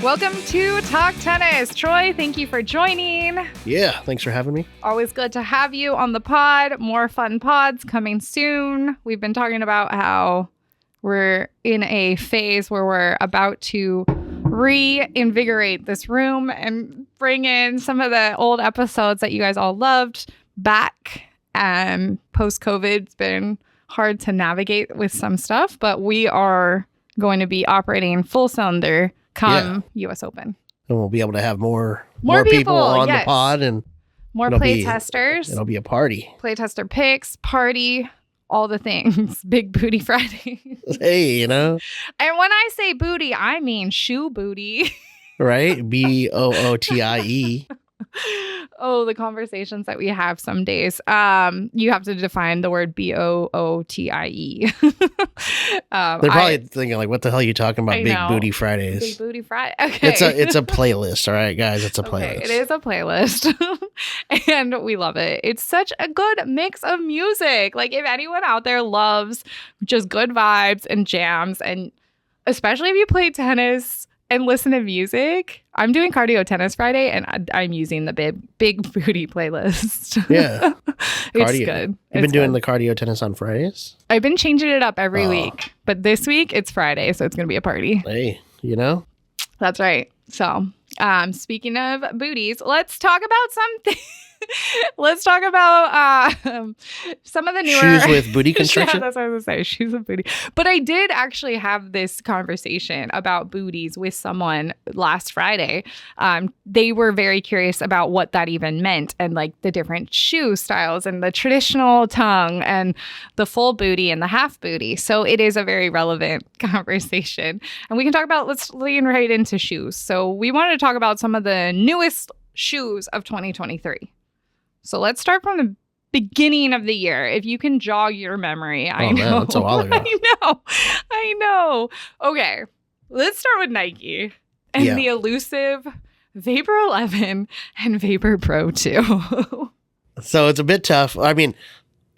Welcome to Talk Tennis. Troy, thank you for joining. Yeah, thanks for having me. Always good to have you on the pod. More fun pods coming soon. We've been talking about how we're in a phase where we're about to reinvigorate this room and bring in some of the old episodes that you guys all loved back. Post-COVID, it's been hard to navigate with some stuff, but we are going to be operating full cylinder come US Open. And we'll be able to have more people on yes. the pod and more play testers. It'll be a party. Play tester picks, party, all the things. Big Booty Friday. Hey, you know. And when I say booty, I mean shoe booty. Right? BOOTIE. Oh, the conversations that we have some days. You have to define the word BOOTIE. They're probably thinking like, what the hell are you talking about? Big Booty Fridays. Big Booty Friday. Okay. It's a playlist, all right, guys. It's a playlist. Okay, it is a playlist. And we love it. It's such a good mix of music. Like if anyone out there loves just good vibes and jams, and especially if you play tennis and listen to music. I'm doing cardio tennis Friday, and I'm using the big booty playlist. Yeah, it's good. You've been doing the cardio tennis on Fridays? I've been changing it up every week, but this week it's Friday, so it's gonna be a party. Hey, you know, that's right. So, speaking of booties, let's talk about something. Let's talk about some of the newer shoes with booty construction. Yeah, that's what I was going to say. Shoes with booty. But I did actually have this conversation about booties with someone last Friday. They were very curious about what that even meant, and like the different shoe styles and the traditional tongue and the full booty and the half booty. So it is a very relevant conversation, and we can talk about. Let's lean right into shoes. So we wanted to talk about some of the newest shoes of 2023. So let's start from the beginning of the year. If you can jog your memory. I know. Man, that's a while ago. I know. Okay. Let's start with Nike and the elusive Vapor 11 and Vapor Pro 2. So it's a bit tough. I mean,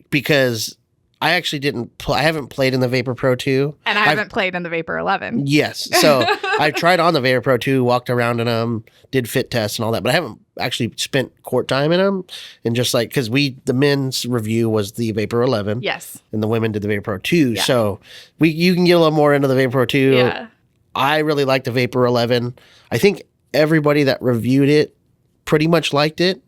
because I actually I haven't played in the Vapor Pro 2. And I haven't played in the Vapor 11. Yes. So I tried on the Vapor Pro 2, walked around in them, did fit tests and all that, but I haven't actually spent court time in them. And just like, because the men's review was the Vapor 11. Yes. And the women did the Vapor Pro 2. Yeah. So you can get a little more into the Vapor Pro 2. Yeah. I really liked the Vapor 11. I think everybody that reviewed it pretty much liked it.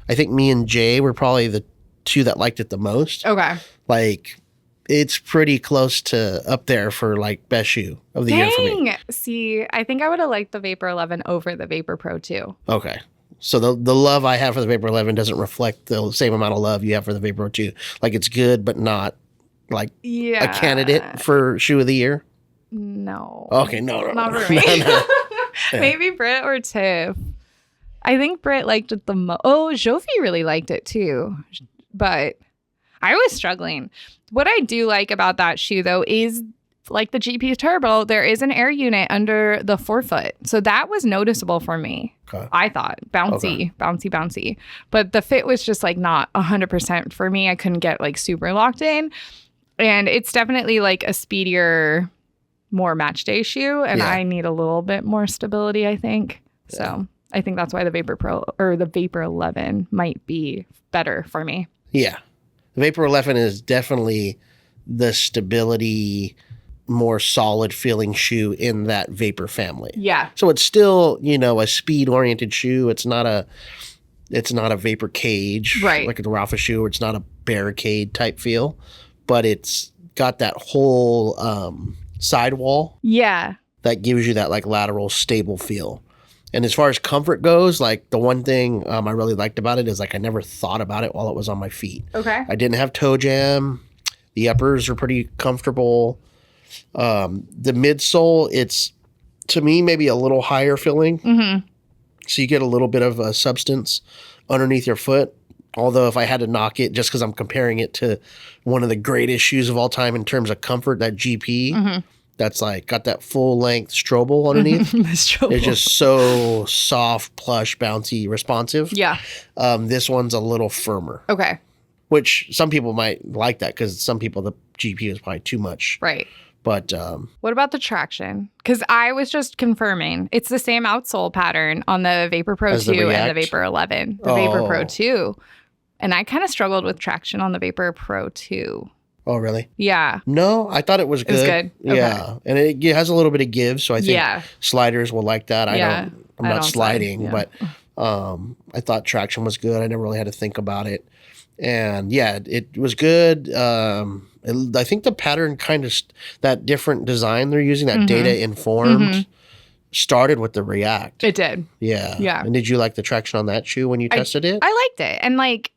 I think me and Jay were probably the two that liked it the most. Okay. Like, it's pretty close to up there for like best shoe of the year for me. See, I think I would have liked the Vapor 11 over the Vapor Pro 2. Okay. So the love I have for the Vapor 11 doesn't reflect the same amount of love you have for the Vapor Pro 2. Like, it's good, but not like a candidate for shoe of the year. No. Okay, no. Not for me. No. Maybe Britt or Tiff. I think Britt liked it the most. Oh, Jofi really liked it too. But I was struggling. What I do like about that shoe, though, is like the GP Turbo, there is an air unit under the forefoot. So that was noticeable for me. Okay. I thought bouncy. But the fit was just like not 100% for me. I couldn't get like super locked in. And it's definitely like a speedier, more match day shoe. And I need a little bit more stability, I think. Yeah. So I think that's why the Vapor Pro or the Vapor 11 might be better for me. Yeah. The Vapor 11 is definitely the stability, more solid feeling shoe in that Vapor family. Yeah. So it's still, a speed oriented shoe. It's not a Vapor Cage, right, like the Rafa shoe, or it's not a barricade type feel, but it's got that whole sidewall. Yeah. That gives you that like lateral stable feel. And as far as comfort goes, like the one thing I really liked about it is like I never thought about it while it was on my feet. Okay. I didn't have toe jam. The uppers are pretty comfortable. The midsole, it's to me maybe a little higher filling. Mm-hmm. So you get a little bit of a substance underneath your foot. Although if I had to knock it, just because I'm comparing it to one of the greatest shoes of all time in terms of comfort, that GP, mm-hmm. that's like got that full length Strobel underneath. Strobel. It's just so soft, plush, bouncy, responsive. Yeah. This one's a little firmer. Okay. Which some people might like that because some people the GP is probably too much. Right. But What about the traction? Because I was just confirming it's the same outsole pattern on the Vapor Pro As 2 the and React? the Vapor 11, the Vapor Pro Oh. 2. And I kind of struggled with traction on the Vapor Pro 2. oh, really? Yeah. No, I thought it was good. was good? Okay. Yeah, and it has a little bit of give, so I think Yeah. sliders will like that. I'm I not don't slide, sliding, yeah. but I thought traction was good. I never really had to think about it, and yeah, it was good. I think the pattern kind of that different design they're using, that data informed, started with the React. It did. Yeah, Yeah. And did you like the traction on that shoe when you tested it? I liked it. And like,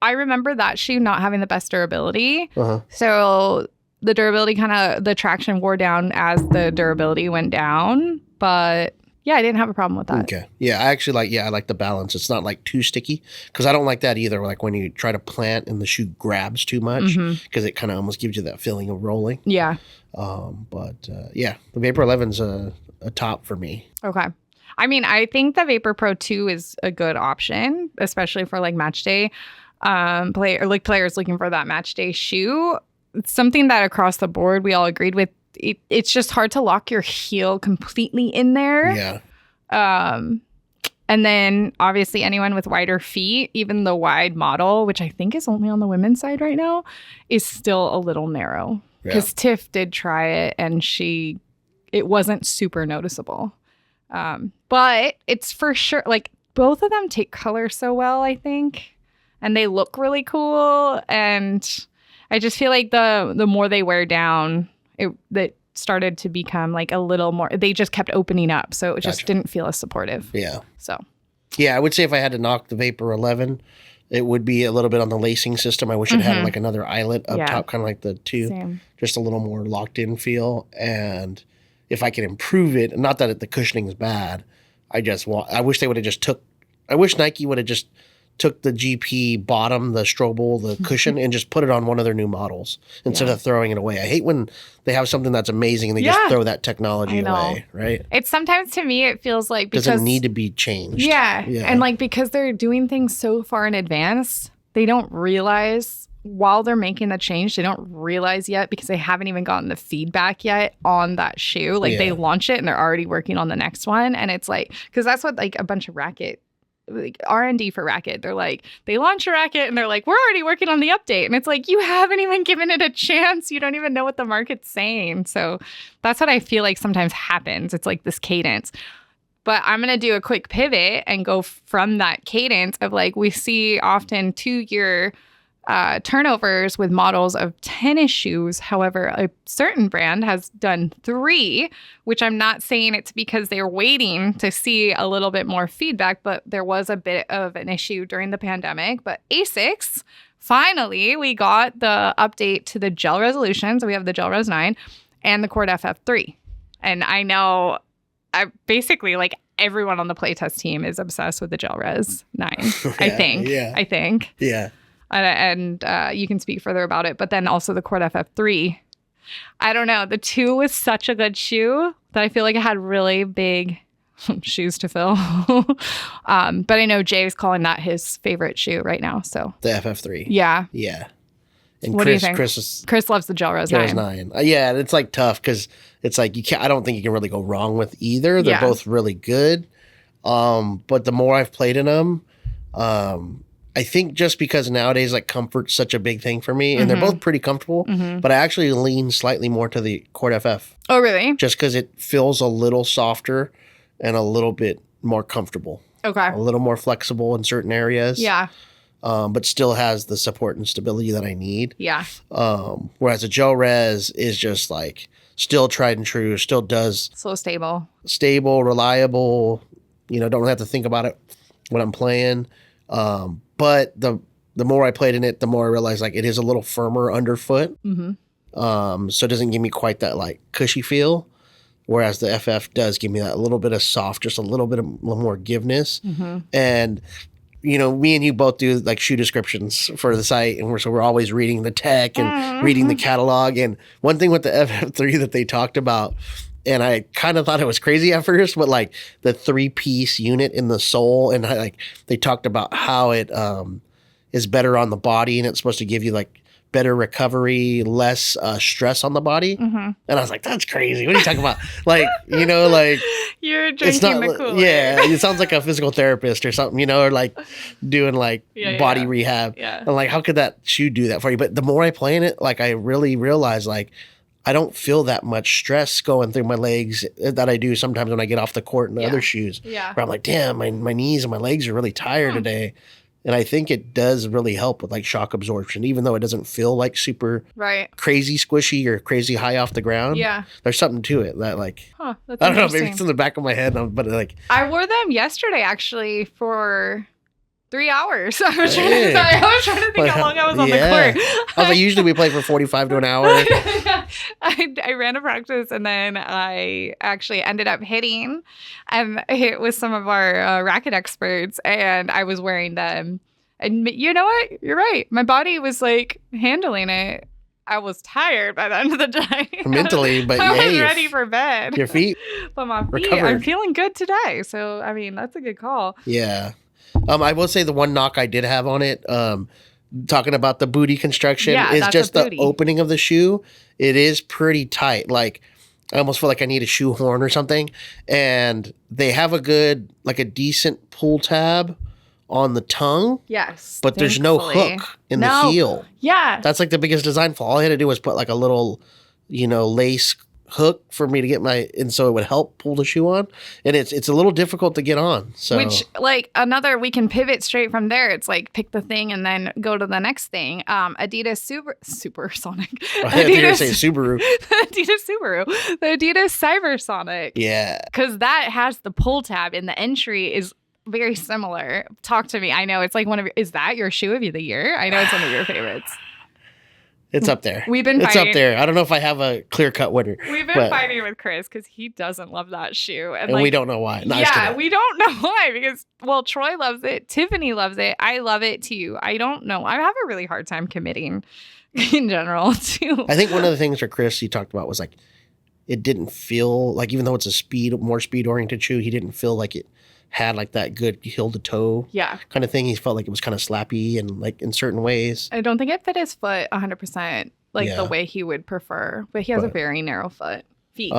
I remember that shoe not having the best durability. Uh-huh. So the durability the traction wore down as the durability went down. But yeah, I didn't have a problem with that. Okay. Yeah, I like the balance. It's not like too sticky because I don't like that either. Like when you try to plant and the shoe grabs too much because it kind of almost gives you that feeling of rolling. Yeah. Yeah, the Vapor 11's a top for me. Okay. I mean, I think the Vapor Pro 2 is a good option, especially for like match day players looking for that match day shoe. It's something that across the board we all agreed with. It's just hard to lock your heel completely in there. Yeah. And then obviously anyone with wider feet, even the wide model, which I think is only on the women's side right now, is still a little narrow. Because Tiff did try it and it wasn't super noticeable. But it's for sure, like both of them take color so well, I think. And they look really cool. And I just feel like the more they wear down, it started to become like a little more, they just kept opening up. So it just didn't feel as supportive. Yeah. So. Yeah, I would say if I had to knock the Vapor 11, it would be a little bit on the lacing system. I wish it had like another eyelet up top, kind of like the 2. Same. Just a little more locked in feel. And if I could improve it, not that the cushioning is bad, I wish they would have I wish Nike would have just took the GP bottom, the Strobel, the cushion, and just put it on one of their new models instead of throwing it away. I hate when they have something that's amazing and they just throw that technology away, right? It's sometimes, to me, it feels like because doesn't need to be changed. Yeah. And like because they're doing things so far in advance, they don't realize while they're making the change, they don't realize yet because they haven't even gotten the feedback yet on that shoe. Like they launch it and they're already working on the next one. And it's like, because that's what like a bunch of racket, like R&D for racket, they're like, they launch a racket and they're like, we're already working on the update. And it's like, you haven't even given it a chance. You don't even know what the market's saying. So that's what I feel like sometimes happens. It's like this cadence. But I'm going to do a quick pivot and go from that cadence of like, we see often 2-year turnovers with models of tennis shoes. However, a certain brand has done 3, which I'm not saying it's because they're waiting to see a little bit more feedback, but there was a bit of an issue during the pandemic. But ASICS, finally, we got the update to the Gel Resolution. So we have the Gel Res 9 and the Cord FF3. And I know basically like everyone on the playtest team is obsessed with the Gel Res 9, I think. Yeah. And you can speak further about it. But then also the Cord FF3. I don't know. The 2 was such a good shoe that I feel like it had really big shoes to fill. But I know Jay's calling that his favorite shoe right now. So the FF3. Yeah. Yeah. And what do you think? Chris loves the Gel Res 9. 9. Yeah, it's like tough because it's like I don't think you can really go wrong with either. They're both really good. But the more I've played in them, I think just because nowadays like comfort's such a big thing for me, and they're both pretty comfortable, but I actually lean slightly more to the Cord FF. Oh, really? Just because it feels a little softer and a little bit more comfortable. Okay. A little more flexible in certain areas. Yeah. But still has the support and stability that I need. Yeah. Whereas a Gel Res is just like still tried and true, still does So stable, reliable, don't really have to think about it when I'm playing. But the more I played in it, the more I realized like it is a little firmer underfoot. So it doesn't give me quite that like cushy feel. Whereas the FF does give me that little bit of soft, just a little more giveness. And me and you both do like shoe descriptions for the site, and we're always reading the tech and reading the catalog. And one thing with the FF3 that they talked about, and I kind of thought it was crazy at first, but like the 3-piece unit in the sole, and they talked about how it is better on the body, and it's supposed to give you like better recovery, less stress on the body. Mm-hmm. And I was like, that's crazy. What are you talking about? Like, you know, like You're it's drinking not, the Kool-Aid. yeah, it sounds like a physical therapist or something, you know, or like doing like body rehab. Yeah. And like, how could that shoe do that for you? But the more I play in it, like I really realize like I don't feel that much stress going through my legs that I do sometimes when I get off the court in the other shoes. Yeah. Where I'm like, damn, my knees and my legs are really tired today. And I think it does really help with like shock absorption, even though it doesn't feel like super Right. crazy squishy or crazy high off the ground. Yeah. There's something to it that like, Huh. That's I don't know, maybe interesting. it's in the back of my head, but like, I wore them yesterday actually for 3 hours. I was Hey. trying to think how long I was on Yeah. the court. I was like, usually we play for 45 to an hour. I ran a practice and then I actually ended up hitting and hit with some of our racket experts and I was wearing them. And you know what? You're right. My body was like handling it. I was tired by the end of the day. Mentally, but I was hey, ready for bed. your feet, But my feet, recovered. I'm feeling good today. So, I mean, that's a good call. yeah. I will say the one knock I did have on it, talking about the booty construction, Yeah, is that's just a the booty. opening of the shoe. It is pretty tight. Like, I almost feel like I need a shoehorn or something. And they have a good, like a decent pull tab on the tongue, Yes. but there's no thankfully. hook in No. the heel. Yeah. That's like the biggest design flaw. All I had to do was put like a little, you know, lace hook for me to get and so it would help pull the shoe on. And it's a little difficult to get on. So Which, like, we can pivot straight from there. It's like pick the thing and then go to the next thing. Adidas Supersonic. I thought you were gonna say Subaru. Adidas Subaru. The Adidas Cybersonic. Yeah. Because that has the pull tab and the entry is very similar. Talk to me. I know it's like is that your shoe of the year? I know it's one of your favorites. It's up there. We've been It's fighting. up there. I don't know if I have a clear-cut winner. We've been but- fighting with Chris because he doesn't love that shoe. And we don't know why. No, I just yeah, kidding. we don't know why because, well, Troy loves it. Tiffany loves it. I love it too. I don't know. I have a really hard time committing in general to. I think one of the things for Chris he talked about was like it didn't feel like, even though it's a more speed-oriented shoe, he didn't feel like it had like that good heel to toe Yeah. kind of thing. He felt like it was kind of slappy and like in certain ways. I don't think it fit his foot 100% like Yeah. the way he would prefer, but he has a But- very narrow feet.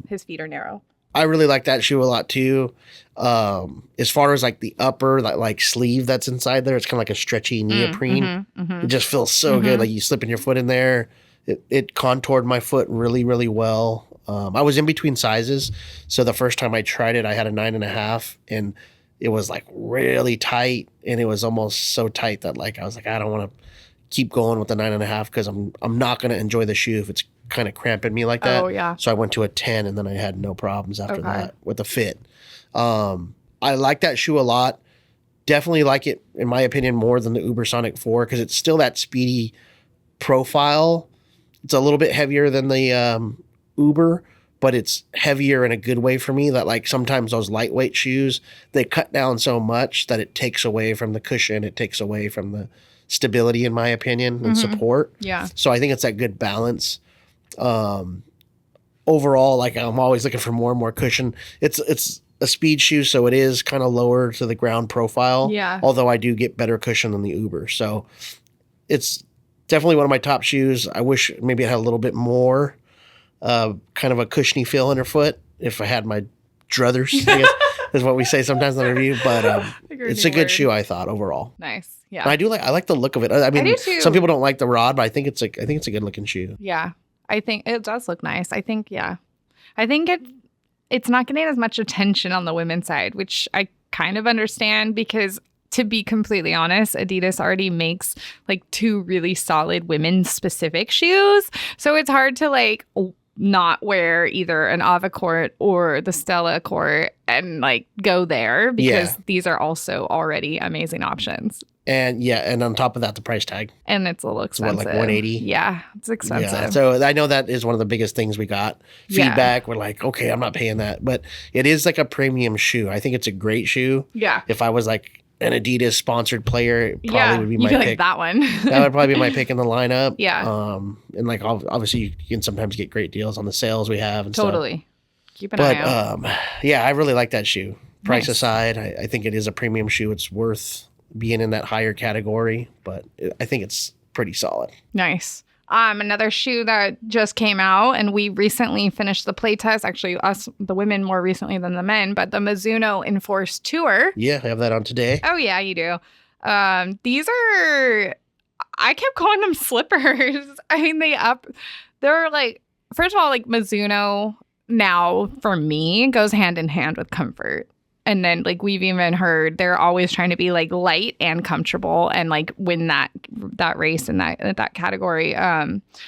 His feet are narrow. I really like that shoe a lot too. As far as like the upper, that like sleeve that's inside there, it's kind of like a stretchy neoprene. It just feels so good. Like you slipping your foot in there. It contoured my foot really, really well. I was in between sizes. So the first time I tried it, I had a 9.5 and it was like really tight. And it was almost so tight that like, I was like, I don't want to keep going with the 9.5 because I'm not going to enjoy the shoe if it's kind of cramping me like that. Oh, yeah. So I went to a 10 and then I had no problems after Okay. that with the fit. I like that shoe a lot. Definitely like it, in my opinion, more than the Ubersonic 4 because it's still that speedy profile. It's a little bit heavier than the Uber, but it's heavier in a good way for me that like sometimes those lightweight shoes, they cut down so much that it takes away from the cushion. It takes away from the stability, in my opinion, and support. Yeah. So I think it's that good balance. Overall, like I'm always looking for more and more cushion. It's a speed shoe, so it is kind of lower to the ground profile. Yeah. Although I do get better cushion than the Uber. So it's definitely one of my top shoes. I wish maybe it had a little bit more kind of a cushiony feel underfoot if I had my druthers, I guess is what we say sometimes in the review. But it's a good shoe, I thought, overall. Nice. Yeah. And I like the look of it. I mean, do too. some people don't like the rod, but I think it's a good looking shoe. Yeah. I think it does look nice. I think it's not getting as much attention on the women's side, which I kind of understand because to be completely honest, Adidas already makes like 2 really solid women's specific shoes. So it's hard to like not wear either an Avacort or the Stella Court and like go there because these are also already amazing options. And and on top of that, the price tag. And it's a little expensive. what, like $180? Yeah, it's expensive. Yeah. So I know that is one of the biggest things we got. Yeah. Feedback. We're like, okay, I'm not paying that. But it is like a premium shoe. I think it's a great shoe. Yeah. If I was like an Adidas sponsored player, it probably would be you my could pick. like that one. That would probably be my pick in the lineup. Yeah. And like obviously you can sometimes get great deals on the sales we have and stuff. Totally. Keep an But eye out. yeah, I really like that shoe. Price Nice. aside, I think it is a premium shoe. It's worth being in that higher category, but I think it's pretty solid. Nice. Another shoe that just came out, and we recently finished the play test. Actually, us, the women, more recently than the men, but the Mizuno Enforce Tour. Yeah, I have that on today. Oh, yeah, you do. These are, I kept calling them slippers. I mean, they're like, first of all, like Mizuno now, for me, goes hand in hand with comfort. And then, like, we've even heard they're always trying to be like light and comfortable and like win that race in that category.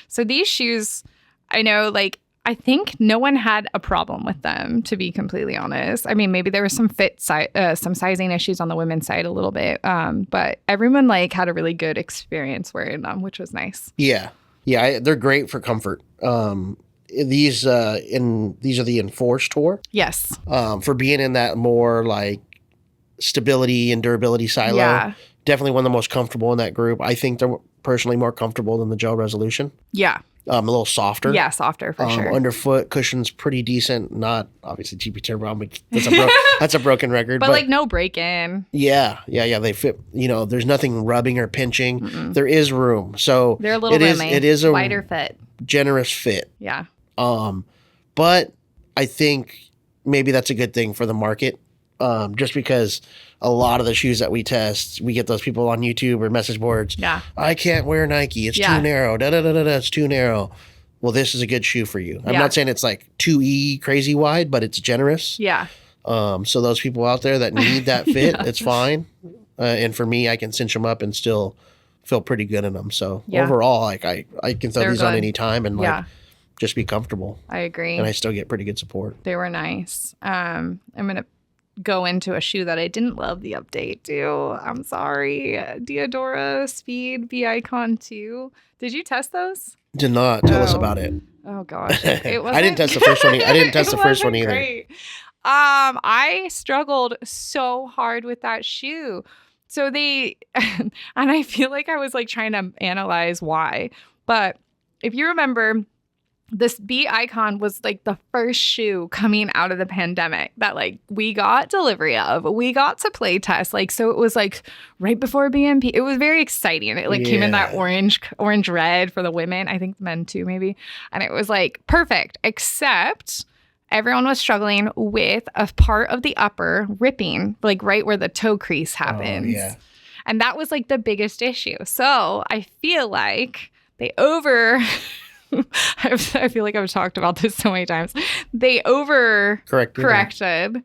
So these shoes, I know, like, I think no one had a problem with them, to be completely honest. I mean, maybe there was some some sizing issues on the women's side a little bit, but everyone like had a really good experience wearing them, which was nice. Yeah, they're great for comfort. These are the Enforce Tour. Yes. For being in that more like stability and durability silo. Yeah. Definitely one of the most comfortable in that group. I think they're personally more comfortable than the Gel Resolution. Yeah. A little softer. Yeah, softer for sure. Underfoot cushion's pretty decent. Not obviously GP Turbo. That's a broken record. But like no break in. Yeah. They fit. There's nothing rubbing or pinching. Mm-mm. There is room. So they're a little roomy. It is a wider fit. Generous fit. Yeah. But I think maybe that's a good thing for the market. Just because a lot of the shoes that we test, we get those people on YouTube or message boards. Yeah. I can't wear Nike. It's too narrow. It's too narrow. Well, this is a good shoe for you. I'm not saying it's like 2E crazy wide, but it's generous. Yeah. So those people out there that need that fit, it's fine. And for me, I can cinch them up and still feel pretty good in them. So overall, like I can throw these on any time and like just be comfortable. I agree. And I still get pretty good support. They were nice. I'm going to go into a shoe that I didn't love the update to. I'm sorry. Diadora Speed V-Icon 2. Did you test those? Did not. Tell us about it. Oh gosh. I didn't test the first one. I didn't test the first one either. Great. I struggled so hard with that shoe. So and I feel like I was like trying to analyze why. But if you remember, this V-Icon was like the first shoe coming out of the pandemic that like we got delivery of. We got to play test. Like, so it was like right before BNP. It was very exciting. It like came in that orange red for the women. I think the men too, maybe. And it was like perfect, except everyone was struggling with a part of the upper ripping, like right where the toe crease happens. Oh, yeah. And that was like the biggest issue. So I feel like they I feel like I've talked about this so many times. They corrected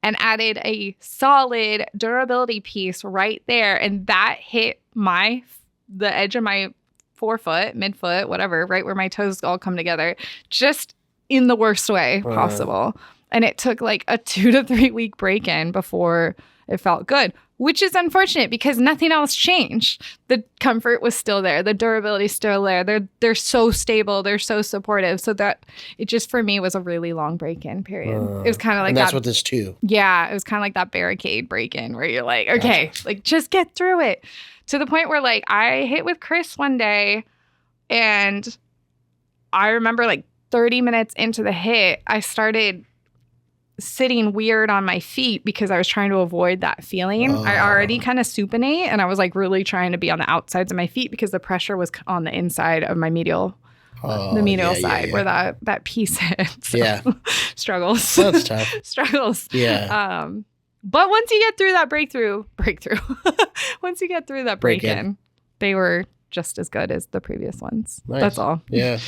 and added a solid durability piece right there. And that hit the edge of my forefoot, midfoot, whatever, right where my toes all come together, just in the worst way possible. And it took like a 2 to 3 week break-in before it felt good, which is unfortunate because nothing else changed. The comfort was still there. The durability is still there. They're so stable. They're so supportive. So that it just, for me, was a really long break-in period. It was kind of like and that's what this too. Yeah, it was kind of like that barricade break-in where you're like, okay, like just get through it. To the point where like I hit with Chris one day and I remember like 30 minutes into the hit, I started sitting weird on my feet because I was trying to avoid that feeling. I already kind of supinate and I was like really trying to be on the outsides of my feet because the pressure was on the inside of my medial side where that piece hits. So, struggles. That's tough. Struggles. Yeah. But once you get through that breakthrough, once you get through that break-in, they were just as good as the previous ones. Nice. That's all. Yeah.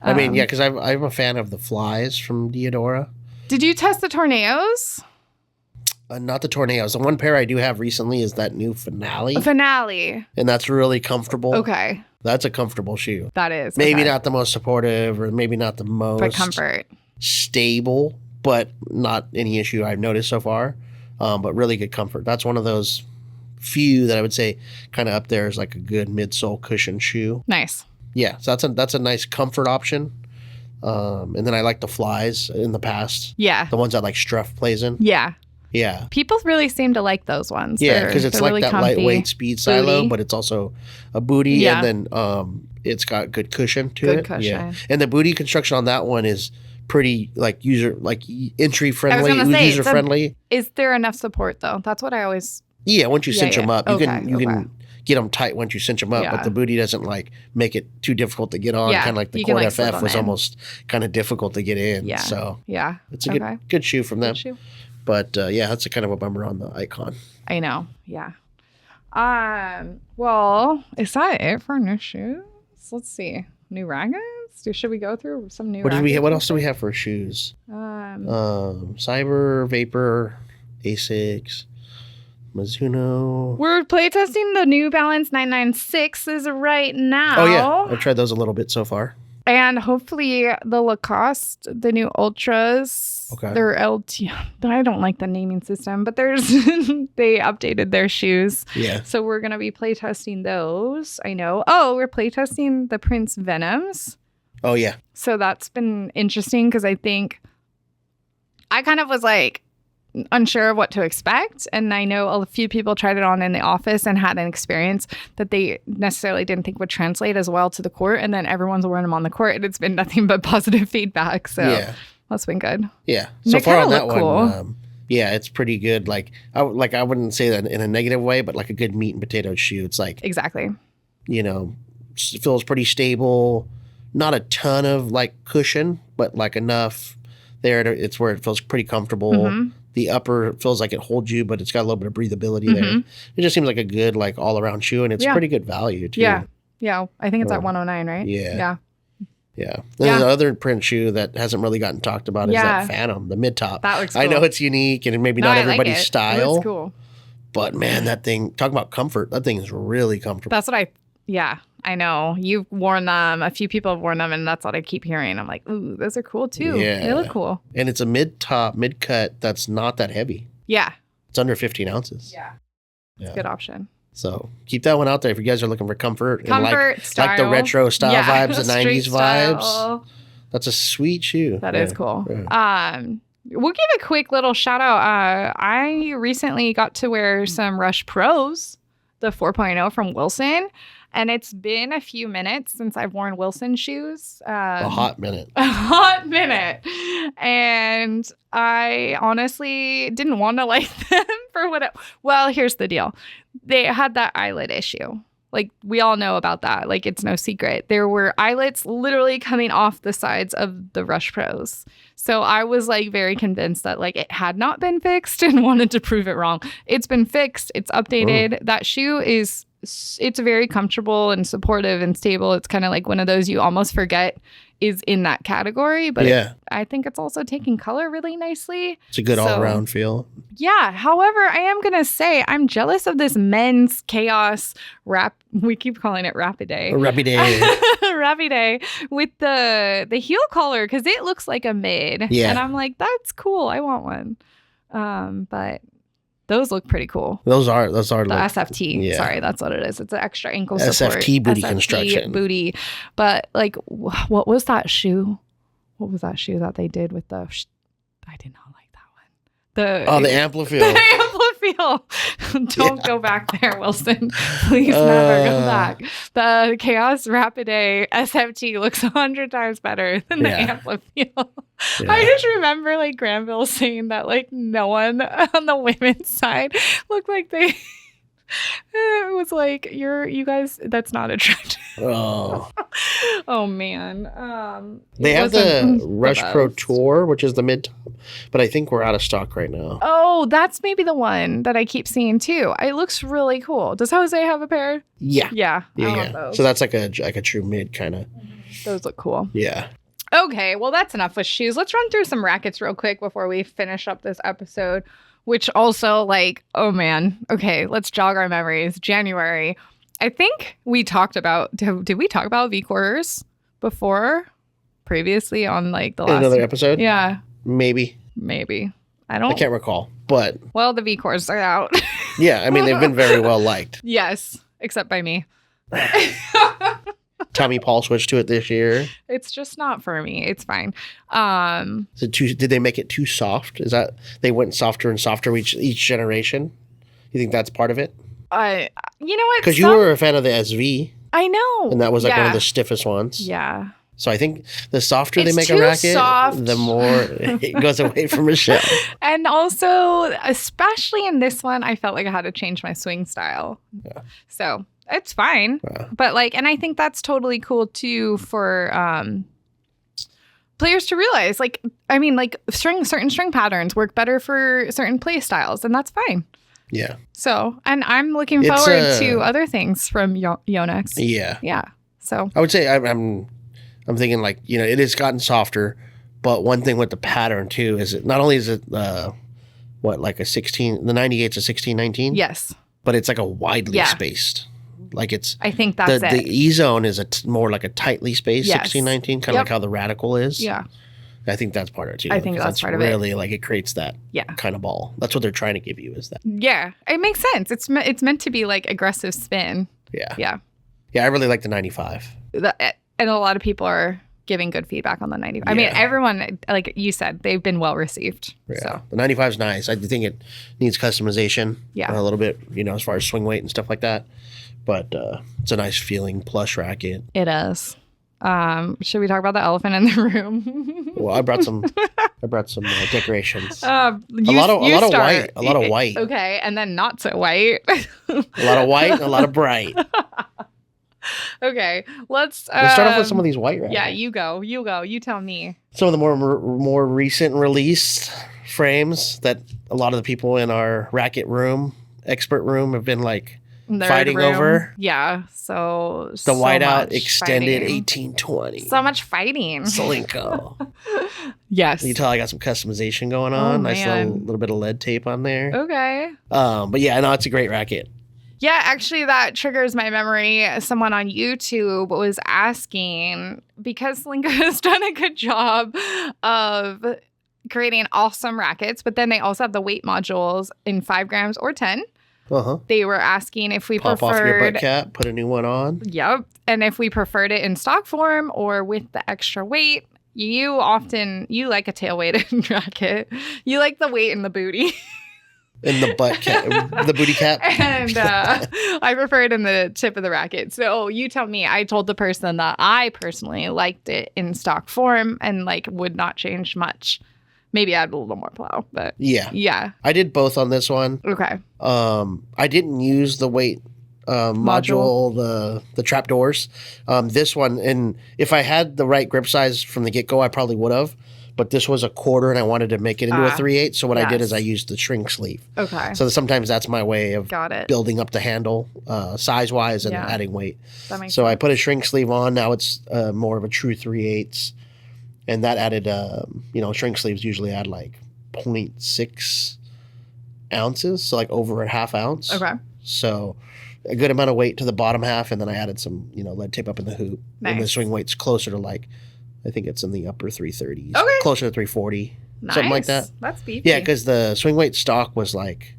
I mean, because I'm a fan of the flies from Diadora. Did you test the Torneos? Not the Torneos. The one pair I do have recently is that new Finale. And that's really comfortable. Okay. That's a comfortable shoe. That is. Maybe not the most supportive or maybe not the most but comfort. Stable, but not any issue I've noticed so far. But really good comfort. That's one of those few that I would say kind of up there is like a good midsole cushion shoe. Nice. Yeah. So that's a nice comfort option. And then I like the flies in the past. Yeah. The ones that like Struff plays in. Yeah. Yeah. People really seem to like those ones. Yeah, because it's like really that comfy. lightweight speed silo, Booty. but it's also a booty. Yeah. And then it's got good cushion to Good it. cushion. Yeah. And the booty construction on that one is pretty like entry friendly, user friendly. Is there enough support though? That's what I always. Yeah, once you cinch them up, you can get them tight once you cinch them up, Yeah. but the booty doesn't like make it too difficult to get on. Yeah, Kind of like the you can, Cord like, slip FF them was in. almost kind of difficult to get in. Yeah. So Yeah. it's a good shoe from them. Good shoe. But yeah, that's a kind of a bummer on the Icon. I know. Yeah. Well, is that it for new shoes? Let's see. New rackets? Should we go through some new rackets? What else do we have for shoes? Cyber, Vapor, Asics, Mizuno. We're playtesting the New Balance 996s right now. Oh yeah, I've tried those a little bit so far. And hopefully the Lacoste, the new Ultras, they're LT. I don't like the naming system, but there's they updated their shoes. Yeah. So we're going to be playtesting those. I know. Oh, we're playtesting the Prince Venoms. Oh yeah. So that's been interesting because I think I kind of was like unsure of what to expect. And I know a few people tried it on in the office and had an experience that they necessarily didn't think would translate as well to the court. And then everyone's wearing them on the court and it's been nothing but positive feedback. So that's been good. Yeah. And So they far on kinda that look one, cool. yeah, it's pretty good. Like I wouldn't say that in a negative way, but like a good meat and potato shoe. It's like, Exactly. you know, feels pretty stable. Not a ton of like cushion, but like enough there. It's where it feels pretty comfortable. Mhm. The upper feels like it holds you, but it's got a little bit of breathability there. It just seems like a good like all around shoe, and it's pretty good value too. Yeah. Yeah. I think it's at Oh. 109, right? Yeah. Yeah. Yeah. Then the other print shoe that hasn't really gotten talked about is that Phantom, the mid top. That looks cool. I know it's unique and maybe not I everybody's like it. style. It's cool. But man, that thing, talking about comfort, that thing is really comfortable. That's what I know. You've worn them. A few people have worn them, and that's what I keep hearing. I'm like, ooh, those are cool too. Yeah. They look cool. And it's a mid cut that's not that heavy. Yeah. It's under 15 ounces. Yeah. Yeah. Good option. So keep that one out there if you guys are looking for comfort. And Style. like the retro style vibes, the street 90s vibes. style. That's a sweet shoe. That is cool. Yeah. We'll give a quick little shout out. I recently got to wear some Rush Pros, the 4.0 from Wilson. And it's been a few minutes since I've worn Wilson shoes. A hot minute. A hot minute. And I honestly didn't want to like them for what. Well, here's the deal. They had that eyelid issue. Like, we all know about that. Like, it's no secret. There were eyelets literally coming off the sides of the Rush Pros. So I was like very convinced that like it had not been fixed and wanted to prove it wrong. It's been fixed. It's updated. That shoe it's very comfortable and supportive and stable. It's kind of like one of those you almost forget is in that category. But I think it's also taking color really nicely. It's a good all-around feel. Yeah. However, I am going to say I'm jealous of this men's Chaos we keep calling it Rapidae. Rapidae. Rapidae with the heel collar because it looks like a mid. Yeah. And I'm like, that's cool. I want one. But those look pretty cool. Those are The like, SFT. yeah. Sorry, that's what it is. It's an extra ankle support. SFT booty construction. Booty. But like, what was that shoe? What was that shoe that they did with the? I did not like that one. The Amplifeel. The Amplifeel. Don't go back there, Wilson. Please never go back. The Chaos Rapidae SFT looks 100 times better than the Amplifeel. Yeah. I just remember like Granville saying that like no one on the women's side looked like they. It was like you guys. That's not attractive. Oh. Oh man. They it have the wasn't Rush Pro best. Tour, which is the mid top, but I think we're out of stock right now. Oh, that's maybe the one that I keep seeing too. It looks really cool. Does Jose have a pair? Yeah. Yeah. I want Yeah. those. So that's like a true mid kind of. Those look cool. Yeah. Okay, well, that's enough with shoes. Let's run through some rackets real quick before we finish up this episode, which also, like, oh man. Okay, let's jog our memories. January. I think we talked about, did we talk about V-Quarters previously on like the last Another episode? Yeah, Maybe. I I can't recall. But Well, the V-Quarters are out. yeah, I mean, they've been very well liked. Yes, except by me. Tommy Paul switched to it this year. It's just not for me. It's fine. Is it did they make it too soft? Is that they went softer and softer each generation? You think that's part of it? You know what? Because you were a fan of the SV, I know. and that was like one Yeah. of the stiffest ones. Yeah. So I think the softer they It's make a too racket, soft. the more it goes away from Michelle. And also, especially in this one, I felt like I had to change my swing style. Yeah. So It's fine. Yeah. But like, and I think that's totally cool too for players to realize. Like, I mean, like certain string patterns work better for certain play styles, and that's fine. Yeah. So, and I'm looking It's, forward to other things from Yonex. Yeah. Yeah. So I would say I'm thinking like, you know, it has gotten softer, but one thing with the pattern too is it not only is it like a 16, the 98's a 1619, yes, but it's like a widely Yeah. spaced. Like it's I think that's the it. E zone is more like a tightly spaced Yes. 1619, kind of Yep. like how the Radical is. Yeah. I think that's part of it too. I think because that's part of it. really like it creates that Yeah. kind of ball. That's what they're trying to give you is that. Yeah. It makes sense. It's meant to be like aggressive spin. Yeah. Yeah. Yeah, I really like the 95. And a lot of people are giving good feedback on the 90. I mean, Yeah. everyone, like you said, they've been well received. Yeah. So The 95 is nice. I think it needs customization Yeah. a little bit, you know, as far as swing weight and stuff like that. But it's a nice feeling plush racket. it is. Should we talk about the elephant in the room? Well, I brought some decorations. You, a lot of start. white. A lot of white. Okay, and then not so white. A lot of white and a lot of bright. Okay, let's Start off with some of these white rackets. Yeah, you go. You tell me. Some of the more recent released frames that a lot of the people in our racket room, expert room, have been like Nerd fighting room. over. Yeah, so The whiteout much extended fighting. 1820. So much fighting. Solinko. Yes. You can tell I got some customization going Oh, on. Nice man. little bit of lead tape on there. Okay. But yeah, no, it's a great racket. Yeah, actually, that triggers my memory. Someone on YouTube was asking, because Solinko has done a good job of creating awesome rackets, but then they also have the weight modules in 5 grams or 10. Uh-huh. They were asking if we Pop off your preferred. butt cap, put a new one on. Yep. And if we preferred it in stock form or with the extra weight. You like a tail weighted racket. You like the weight in the booty. In the butt cap, the booty cap. And I prefer it in the tip of the racket. So you tell me. I told the person that I personally liked it in stock form and like would not change much. Maybe add a little more plow, but Yeah. yeah. I did both on this one. Okay. I didn't use the weight module, the trap doors. This one, and if I had the right grip size from the get go, I probably would have. But this was a quarter, and I wanted to make it into a 3/8. So what I did yes. is I used the shrink sleeve. Okay. So sometimes that's my way of Got it. building up the handle size wise and Yeah. adding weight. That makes So I sense. put a shrink sleeve on. Now it's more of a true 3/8, and that added, shrink sleeves usually add like 0.6 ounces, so like over a half ounce. Okay. So a good amount of weight to the bottom half, and then I added some, lead tape up in the hoop. And the Nice. swing weight's closer to like, I think it's in the upper 330s, Okay. closer to 340, something like that. Nice. That's beefy. Yeah, because the swing weight stock was like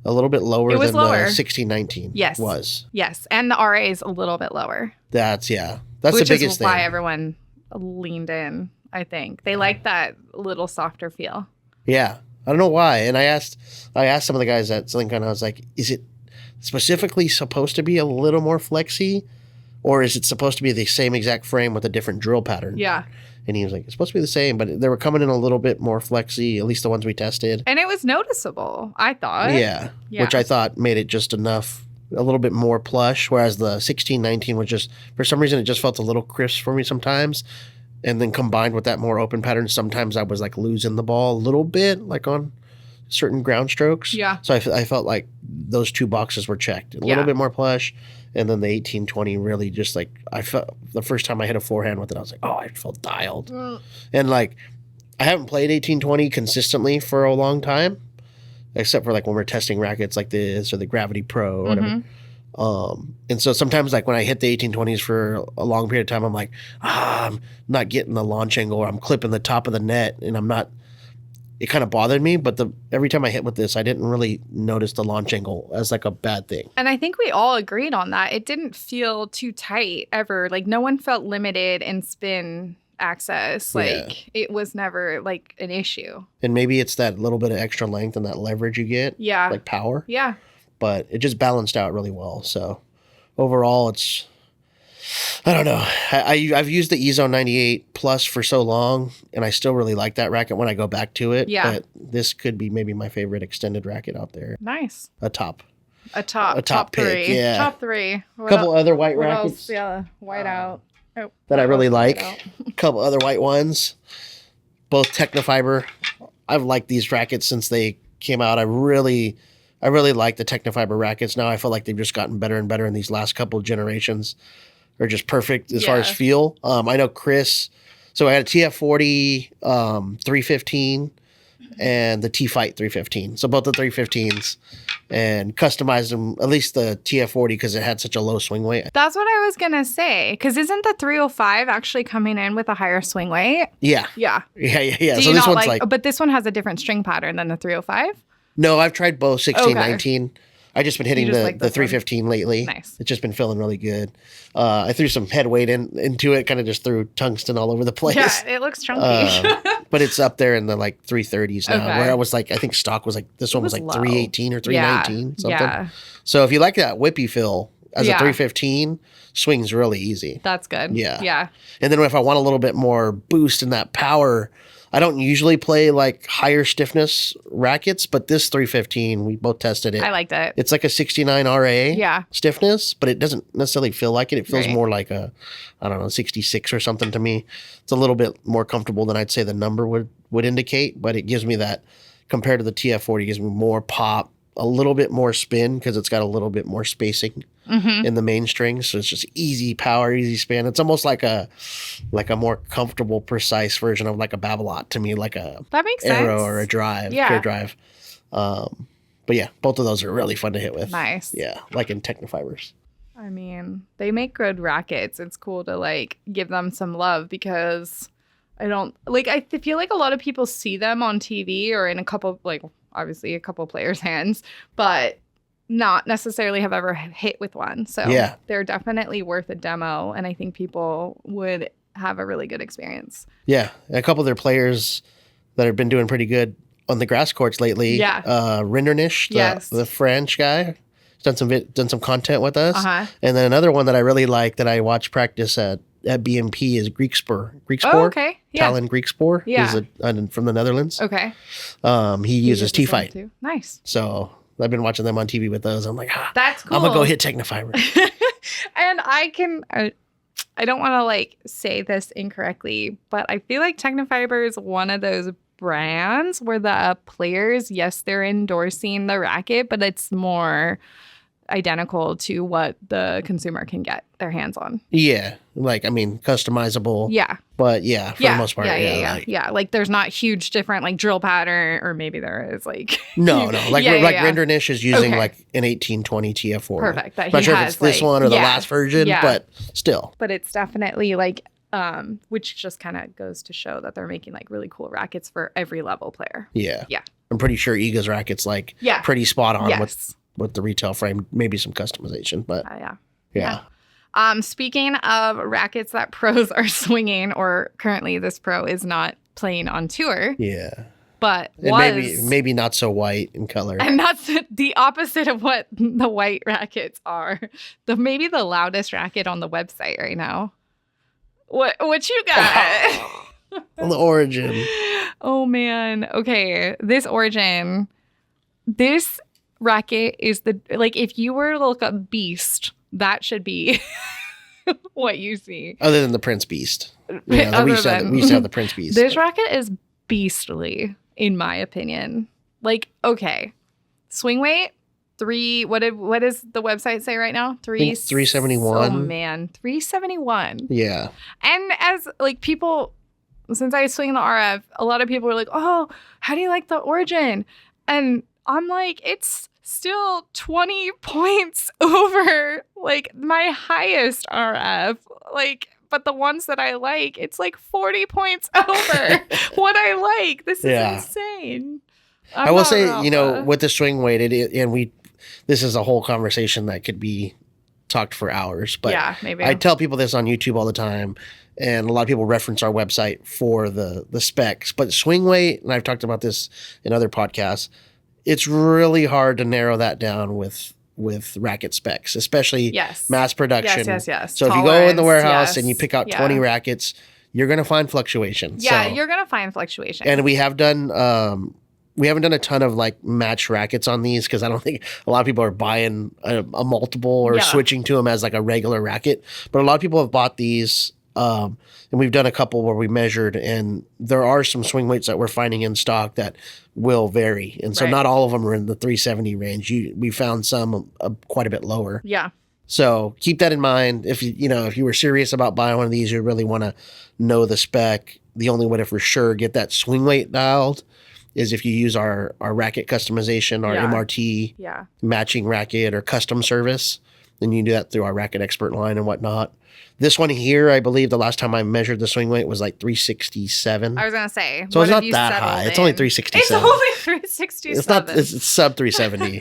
a little bit lower It was than lower. the 1619 Yes. was. Yes. And the RA is a little bit lower. That's Which the is biggest why thing. everyone leaned in, I think. They like that little softer feel. Yeah, I don't know why. And I asked some of the guys at Solinko, and I was like, is it specifically supposed to be a little more flexy, or is it supposed to be the same exact frame with a different drill pattern? Yeah. And he was like, it's supposed to be the same, but they were coming in a little bit more flexy, at least the ones we tested. And it was noticeable, I thought. Yeah, Yeah. which I thought made it just enough, a little bit more plush, whereas the 1619 was just, for some reason, it just felt a little crisp for me sometimes. And then combined with that more open pattern, sometimes I was like losing the ball a little bit, like on certain ground strokes. Yeah. So I felt like those two boxes were checked. A Yeah. little bit more plush. And then the 1820 really just like, I felt the first time I hit a forehand with it, I was like, oh, I felt dialed. And like, I haven't played 1820 consistently for a long time, except for like when we're testing rackets like this or the Gravity Pro or whatever. And so sometimes like when I hit the 1820s for a long period of time, I'm like, I'm not getting the launch angle, or I'm clipping the top of the net, and it kind of bothered me. But every time I hit with this, I didn't really notice the launch angle as like a bad thing. And I think we all agreed on that. It didn't feel too tight ever. Like no one felt limited in spin access. Like it was never like an issue. And maybe it's that little bit of extra length and that leverage you get, Yeah. like power. Yeah. But it just balanced out really well. So overall, it's, I don't know. I've used the E-Zone 98 Plus for so long, and I still really like that racket when I go back to it. Yeah. But this could be maybe my favorite extended racket out there. Nice. A top. A top pick, three. yeah. Top three. A couple other white what rackets else? Yeah, white out. Oh, that I really white like. out. A couple other white ones. Both Technofiber. I've liked these rackets since they came out. I really like the Technofiber rackets. Now I feel like they've just gotten better and better in these last couple of generations. They're just perfect as far as feel. I know Chris. So I had a TF40 315 and the T-Fight 315. So both the 315s, and customized them, at least the TF40 because it had such a low swing weight. That's what I was going to say. Because isn't the 305 actually coming in with a higher swing weight? Yeah. Yeah. Yeah. Do So you this not one's like, but this one has a different string pattern than the 305? no, I've tried both 16, Okay. 19. I just been hitting You just the like this 315 lately. Nice. It's just been feeling really good. I threw some head weight into it, kind of just threw tungsten all over the place. Yeah, it looks chunky. But it's up there in the like 330s now, Okay. where I was like, I think stock was like, this one was like low. 318 or 319, something. Yeah, So if you like that whippy feel as Yeah. a 315, swings really easy. that's good. Yeah. Yeah. And then if I want a little bit more boost in that power, I don't usually play like higher stiffness rackets, but this 315, we both tested it. I liked it. It's like a 69 RA Yeah. stiffness, but it doesn't necessarily feel like it. It feels Right. more like a, I don't know, 66 or something to me. It's a little bit more comfortable than I'd say the number would indicate, but it gives me that, compared to the TF40, it gives me more pop, a little bit more spin because it's got a little bit more spacing Mm-hmm. in the main string. So it's just easy power, easy spin. It's almost like a more comfortable, precise version of like a Babolat to me, like a That makes Arrow sense. or a Drive, Yeah. Pure Drive. But yeah, both of those are really fun to hit with. Nice. Yeah, like in Technofibers. I mean, they make good rackets. It's cool to like give them some love because I don't like, I feel like a lot of people see them on TV or in a couple, like obviously a couple players' hands, but not necessarily have ever hit with one. So Yeah. they're definitely worth a demo. And I think people would have a really good experience. Yeah, a couple of their players that have been doing pretty good on the grass courts lately. Yeah. Rindernish, Yes. the French guy, done some content with us. Uh-huh. And then another one that I really like that I watch practice at BMP is Greek Spur. Oh, okay. Yeah. Talon Greek Spur. Yeah. He's from the Netherlands. Okay. He uses them T-Fight. too. Nice. So I've been watching them on TV with those. I'm like, That's cool. I'm going to go hit Technofiber. And I don't want to like say this incorrectly, but I feel like Technofiber is one of those brands where the players, yes, they're endorsing the racket, but it's more identical to what the consumer can get their hands on. Yeah. Like, I mean, customizable. Yeah. But yeah, for the most part. Yeah. Like there's not huge different like drill pattern, or maybe there is like. No. Like Yeah. Rindernish is using Okay. like an 1820 TF4. Perfect. That Not he sure if has, it's this like- one or the yeah. last version, Yeah. but still. But it's definitely like, which just kind of goes to show that they're making like really cool rackets for every level player. Yeah. Yeah. I'm pretty sure Ega's racket's like Yeah. pretty spot on Yes. with the retail frame, maybe some customization, but Yeah. yeah. Speaking of rackets that pros are swinging, or currently this pro is not playing on tour, Yeah. but And was maybe not so white in color. and that's the opposite of what the white rackets are. Maybe the loudest racket on the website right now. What you got? On the Origin. Oh man. Okay. This racket is if you were to look up Beast, that should be what you see. Other than the Prince Beast. Yeah, Other we used to have the Prince Beast. This racket is beastly, in my opinion. Like, okay. Swing weight, what does the website say right now? 371. Oh man, 371. Yeah. And as like people, since I swing the RF, a lot of people are like, "Oh, how do you like the Origin?" And I'm like, it's still 20 points over like my highest RF. Like, but the ones that I like, it's like 40 points over what I like. This is insane. I will say, with the swing weight, this is a whole conversation that could be talked for hours. But yeah, maybe. I tell people this on YouTube all the time, and a lot of people reference our website for the specs. But swing weight, and I've talked about this in other podcasts, it's really hard to narrow that down with racket specs, especially mass production. Yes. So if you go in the warehouse yes, and you pick out 20 rackets, you're going to find fluctuations. Yeah, So, you're going to find fluctuation. and we have done we haven't done a ton of like match rackets on these because I don't think a lot of people are buying a multiple or switching to them as like a regular racket. But a lot of people have bought these, and we've done a couple where we measured, and there are some swing weights that we're finding in stock that will vary, and so not all of them are in the 370 range. We found some quite a bit lower. Yeah. So keep that in mind. If if you were serious about buying one of these, you really want to know the spec. The only way to for sure get that swing weight dialed is if you use our racket customization, our MRT matching racket or custom service. Then you can do that through our Racket Expert line and whatnot. This one here, I believe the last time I measured the swing weight was like 367. I was going to say. So it's not that high. It's only 367. It's only 367. It's sub 370.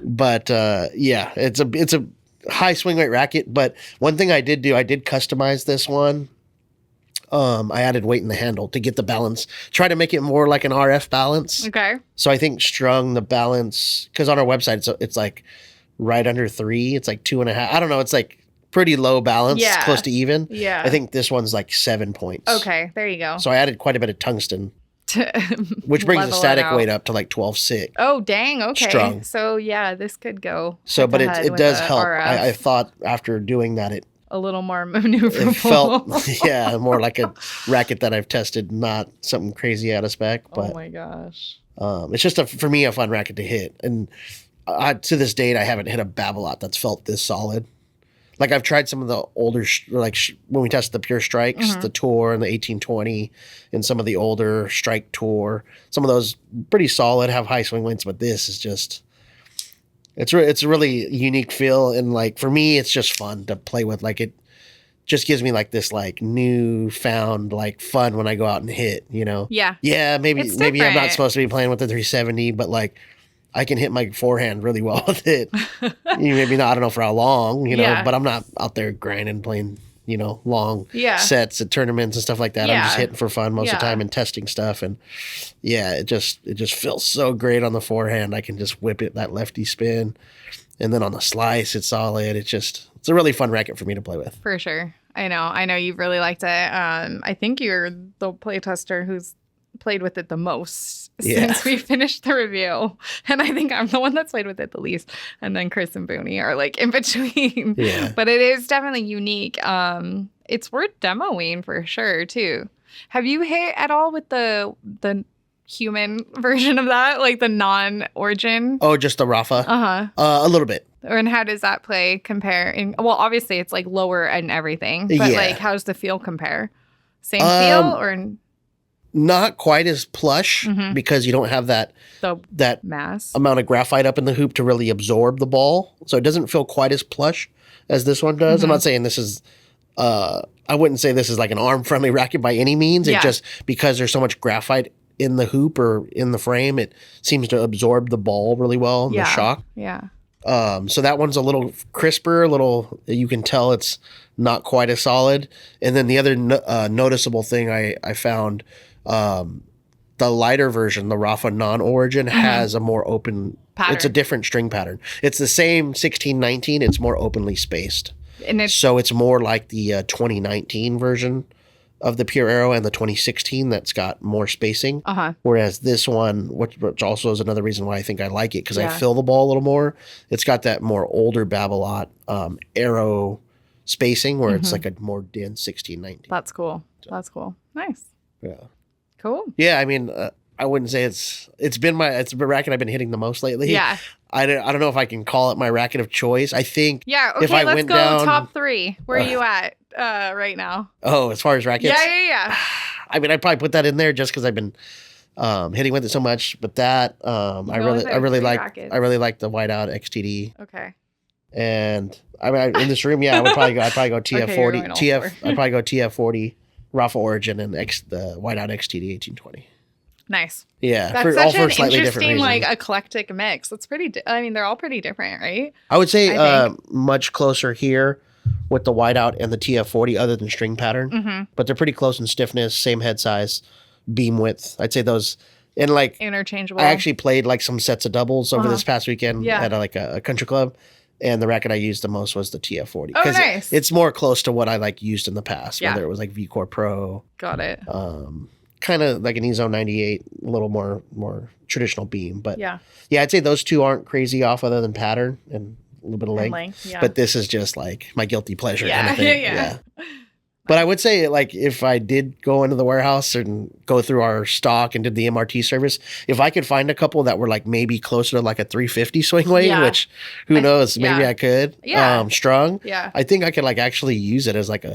But it's a high swing weight racket. But one thing I did do, I did customize this one. I added weight in the handle to get the balance, try to make it more like an RF balance. Okay. So I think strung the balance, because on our website, it's like right under 3. It's like 2.5. I don't know. It's like pretty low balance, close to even. Yeah. I think this one's like 7 points. Okay. There you go. So I added quite a bit of tungsten, which brings the static weight up to like 12.6. Oh, dang. Okay. Strung. So yeah, this could go. So, but it does help. I thought after doing that, it a little more maneuverable. It felt, more like a racket that I've tested, not something crazy out of spec. But, oh my gosh. It's just for me a fun racket to hit, and to this date I haven't hit a Babolat that's felt this solid. Like I've tried some of the older, when we tested the Pure Strikes, the Tour and the 1820, and some of the older Strike Tour. Some of those pretty solid, have high swing weights, but this is just. It's a really unique feel, and like for me, it's just fun to play with. Like it just gives me like this like newfound like fun when I go out and hit. Yeah. Yeah, maybe I'm not supposed to be playing with the 370, but like I can hit my forehand really well with it. Maybe not. I don't know for how long. But I'm not out there grinding playing. Long sets at tournaments and stuff like that. I'm just hitting for fun most of the time and testing stuff. And it just feels so great on the forehand. I can just whip it, that lefty spin. And then on the slice, it's solid. It's a really fun racket for me to play with. For sure. I know you've really liked it. I think you're the play tester who's played with it the most since we finished the review. And I think I'm the one that's played with it the least. And then Chris and Booney are like in between. Yeah. But it is definitely unique. It's worth demoing for sure too. Have you hit at all with the human version of that? Like the non-Origin? Oh, just the Rafa? Uh-huh. A little bit. And how does that play compare? Well, obviously it's like lower and everything. But like how does the feel compare? Same feel or... Not quite as plush because you don't have that mass amount of graphite up in the hoop to really absorb the ball. So it doesn't feel quite as plush as this one does. I'm not saying this is, I wouldn't say this is like an arm-friendly racket by any means. It just, because there's so much graphite in the hoop or in the frame, it seems to absorb the ball really well and the shock. Yeah. So that one's a little crisper, you can tell it's not quite as solid. And then the other noticeable thing I found, the lighter version, the Rafa non-Origin, has a more open pattern. It's a different string pattern. It's the same 1619. It's more openly spaced. And so it's more like the 2019 version of the Pure Aero and the 2016 that's got more spacing. Whereas this one, which also is another reason why I think I like it, because I feel the ball a little more. It's got that more older Babolat Aero spacing where it's like a more dense 1619. That's cool. That's cool. Nice. Yeah. Cool. Yeah, I mean, I wouldn't say it's a racket I've been hitting the most lately. Yeah. I don't know if I can call it my racket of choice. I think. Yeah. Okay. If I let's went go down, top 3. Where are you at right now? Oh, as far as rackets. Yeah. I mean, I'd probably put that in there just because I've been hitting with it so much. But that I really like the Whiteout XTD. Okay. And I mean, in this room, I'd probably go TF40. I'd probably go TF40. Rafa Origin and the Whiteout XTD 1820. Nice. Yeah, that's such an interesting, like eclectic mix. That's pretty. I mean, they're all pretty different, right? I would say much closer here with the Whiteout and the TF40, other than string pattern. But they're pretty close in stiffness, same head size, beam width. I'd say those and like interchangeable. I actually played like some sets of doubles over this past weekend at a country club. And the racket I used the most was the TF40. Oh, nice. It's more close to what I used in the past, whether it was like VCore Pro. Got it. kind of like an EZone 98, a little more traditional beam. But Yeah. I'd say those two aren't crazy off other than pattern and a little bit of length. Yeah. But this is just like my guilty pleasure kind yeah. of thing. Yeah. But I would say, like, if I did go into the warehouse and go through our stock and did the MRT service, if I could find a couple that were like maybe closer to like a 350 swing weight, Yeah. which who knows, maybe yeah. I could, Yeah. strung. Yeah. I think I could like actually use it as like